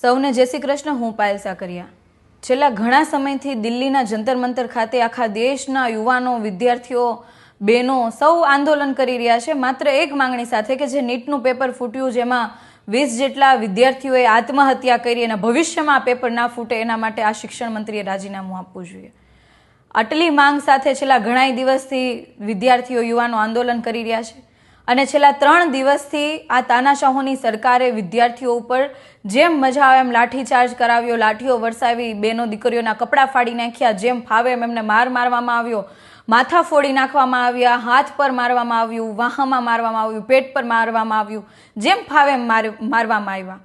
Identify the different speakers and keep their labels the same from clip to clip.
Speaker 1: સૌને જય શ્રી કૃષ્ણ। હું પાયલ સાકરિયા। છેલ્લા ઘણા સમયથી દિલ્હીના જંતર મંતર ખાતે આખા દેશના યુવાનો, વિદ્યાર્થીઓ, બહેનો સૌ આંદોલન કરી રહ્યા છે માત્ર એક માંગણી સાથે કે જે નીટનું પેપર ફૂટ્યું, જેમાં 20 જેટલા વિદ્યાર્થીઓએ આત્મહત્યા કરી અને ભવિષ્યમાં આ પેપર ના ફૂટે એના માટે આ શિક્ષણ મંત્રીએ રાજીનામું આપવું જોઈએ। આટલી માંગ સાથે છેલ્લા ઘણા દિવસથી વિદ્યાર્થીઓ, યુવાનો આંદોલન કરી રહ્યા છે અને છેલ્લા 3 દિવસથી આ તાનાશાહોની સરકારે વિદ્યાર્થીઓ ઉપર જેમ મજા આવે એમ લાઠીચાર્જ કરાવ્યો, લાઠીઓ વરસાવી, બહેનો દીકરીઓના કપડાં ફાડી નાખ્યા, જેમ ફાવે એમ એમને મારવામાં આવ્યો, માથા ફોડી નાખવામાં આવ્યા, હાથ પર મારવામાં આવ્યું, વાહમાં મારવામાં આવ્યું, પેટ પર મારવામાં આવ્યું, જેમ ફાવે એમ મારવામાં આવ્યા।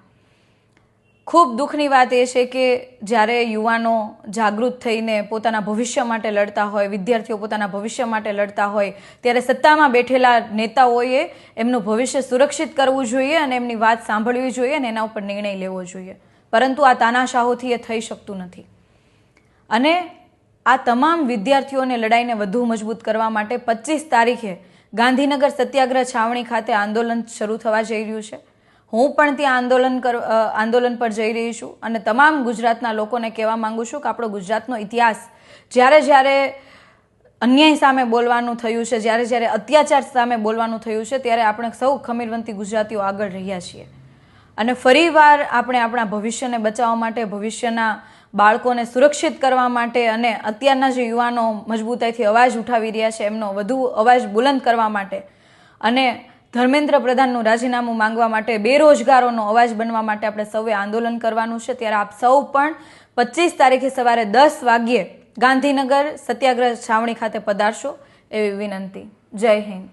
Speaker 1: ખૂબ દુઃખની વાત એ છે કે જ્યારે યુવાનો જાગૃત થઈને પોતાના ભવિષ્ય માટે લડતા હોય, વિદ્યાર્થીઓ પોતાના ભવિષ્ય માટે લડતા હોય, ત્યારે સત્તામાં બેઠેલા નેતાઓએ એમનું ભવિષ્ય સુરક્ષિત કરવું જોઈએ અને એમની વાત સાંભળવી જોઈએ અને એના ઉપર નિર્ણય લેવો જોઈએ, પરંતુ આ તાનાશાહોથી એ થઈ શકતું નથી। અને આ તમામ વિદ્યાર્થીઓને લડાઈને વધુ મજબૂત કરવા માટે 25 તારીખે ગાંધીનગર સત્યાગ્રહ છાવણી ખાતે આંદોલન શરૂ થવા જઈ રહ્યું છે। હું પણ ત્યાં આંદોલન પર જઈ રહી છું અને તમામ ગુજરાતના લોકોને કહેવા માંગુ છું કે આપણો ગુજરાતનો ઇતિહાસ જ્યારે અન્યાય સામે બોલવાનું થયું છે, જ્યારે અત્યાચાર સામે બોલવાનું થયું છે, ત્યારે આપણે સૌ ખમીરવંતી ગુજરાતીઓ આગળ રહ્યા છીએ અને ફરીવાર આપણે આપણા ભવિષ્યને બચાવવા માટે, ભવિષ્યના બાળકોને સુરક્ષિત કરવા માટે અને અત્યારના જે યુવાનો મજબૂતાઈથી અવાજ ઉઠાવી રહ્યા છે એમનો વધુ અવાજ બુલંદ કરવા માટે અને ધર્મેન્દ્ર પ્રધાનનું રાજીનામું માંગવા માટે, બેરોજગારોનો અવાજ બનવા માટે આપણે સૌએ આંદોલન કરવાનું છે। ત્યારે આપ સૌ પણ 25 તારીખે સવારે 10 વાગ્યે ગાંધીનગર સત્યાગ્રહ છાવણી ખાતે પધારશો એવી વિનંતી। જય હિન્દ।